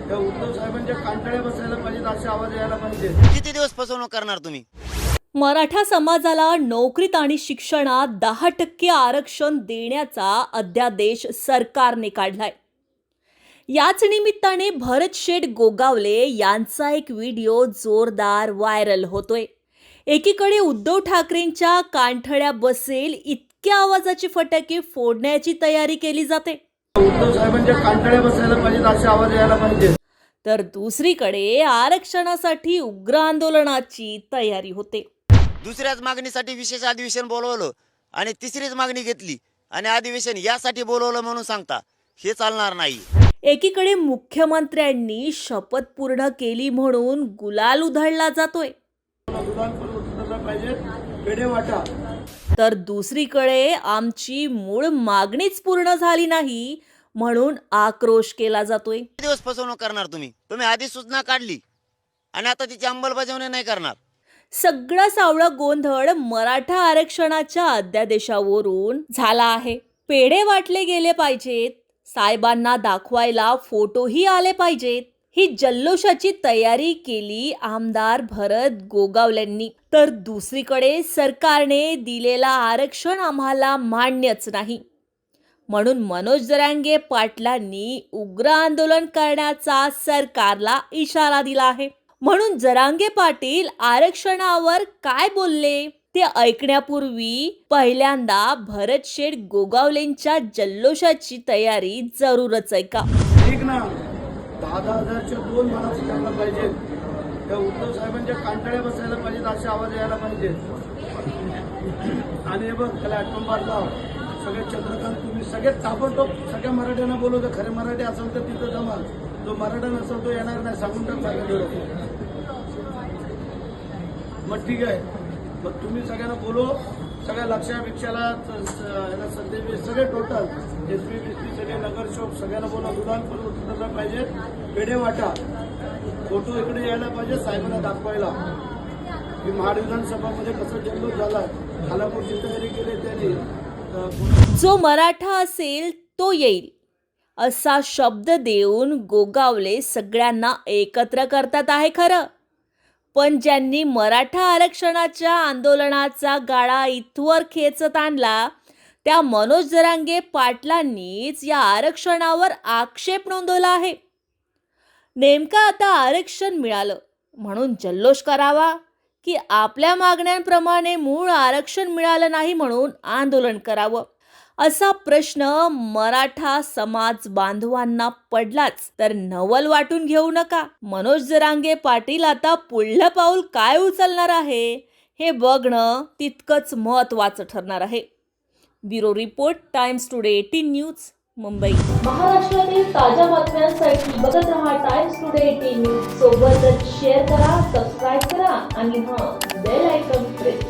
त्या उद्धव साहेबांच्या कांटाळ्या बसायला पाहिजेत, असे आवाज यायला पाहिजे. किती दिवस फसवणूक करणार तुम्ही? मराठा समाजाला नोकरीत आणि शिक्षणात 10% आरक्षण देण्याचा अध्यादेश सरकारने काढलाय. याच निमित्ताने भरत शेठ गोगावले यांचा एक व्हिडिओ जोरदार व्हायरल होतोय. एकीकडे उद्धव ठाकरेंच्या कानठळ्या बसेल इतक्या आवाजाची फटाके फोडण्याची तयारी केली जाते, उद्धव साहेबांच्या कांटाळ्या बसायला पाहिजेत, असे आवाज यायला पाहिजे. तर दुसरीकडे आरक्षणासाठी उग्र आंदोलनाची तयारी होते. दुसऱ्याच मागणीसाठी विशेष अधिवेशन बोलवलं आणि तिसरीच मागणी घेतली आणि अधिवेशन यासाठी बोलवलं म्हणून सांगता, हे चालणार नाही. एकीकडे मुख्यमंत्र्यांनी शपथ पूर्ण केली म्हणून गुलाल उधळला जातोय, पेढे वाटा. तर दुसरीकडे आमची मूळ मागणीच पूर्ण झाली नाही म्हणून आक्रोश केला जातोय. किती दिवस फसवणूक करणार तुम्ही? तुम्ही आधी सूचना काढली आणि आता तिची अंमलबजावणी नाही करणार. सगळा सावळा गोंधळ मराठा आरक्षणाच्या अध्यादेशावरून झाला आहे. पेढे वाटले गेले पाहिजेत, साहेबांना दाखवायला फोटोही आले पाहिजेत, ही जल्लोषाची तयारी केली आमदार भरत गोगावलेंनी. तर दुसरीकडे सरकारने दिलेला आरक्षण आम्हाला मान्यच नाही म्हणून मनोज जरांगे पाटलांनी उग्र आंदोलन करण्याचा सरकारला इशारा दिला आहे. म्हणून जरांगे पाटील आरक्षणावर काय बोलले ते ऐकण्यापूर्वी पहिल्यांदा भरत शेठ गोगावलेंच्या जल्लोषाची तयारी जरूरच ऐका. ठीक ना, 10,000च्या 2 मला करायला पाहिजे. त्या उद्धव साहेबांच्या कांटाळ्या बसायला पाहिजेत, असे आवाज यायला पाहिजे. आणि हे बघ, त्याला आठवण लाव. सगळे चंद्रकांत तुम्ही सगळे ताबडतोब सगळ्या मराठ्यांना बोलवतो. खरे मराठी असेल तर तिथं जमा, जो मराठा नसेल तो येणार नाही, सांगून टाक सगळ्यांना. मग ठीक आहे, मग तुम्ही सगळ्यांना बोलव. सगळ्या लक्षापेक्षाला संदेश सगळे टोटल SP सगळे नगरसेवक सगळ्यांना बोलवा. दुधान पाहिजे, पेढे वाटा, फोटो इकडे यायला पाहिजे साहेबांना दाखवायला की महाड विधानसभामध्ये कसं जल्लोष झाला. खालापूरची तयारी केली त्यांनी. जो मराठा असेल तो येईल असा शब्द देऊन गोगावले सगळ्यांना एकत्र करतात आहे खरं, पण ज्यांनी मराठा आरक्षणाच्या आंदोलनाचा गाडा इथवर खेचत आणला त्या मनोज जरांगे पाटलांनीच या आरक्षणावर आक्षेप नोंदवला आहे. नेमका आता आरक्षण मिळालं म्हणून जल्लोष करावा की आपल्या मागण्यांप्रमाणे मूळ आरक्षण मिळालं नाही म्हणून आंदोलन करावं, असा प्रश्न मराठा समाज बांधवांना पडलाच. तर नवल वाटून घेऊ नका. मनोज जरांगे पाटील आता पुढलं पाऊल काय उचलणार आहे हे बघणं तितकंच महत्त्वाचं ठरणार आहे. Bureau report, times today 18 news, Mumbai. महाराष्ट्रातील ताज्या बातम्यांसाठी बघत रहा टाइम्स टुडे 18 न्यूज. सोबतच शेअर करा, सबस्क्राईब करा आणि बेल आयकॉन प्रेस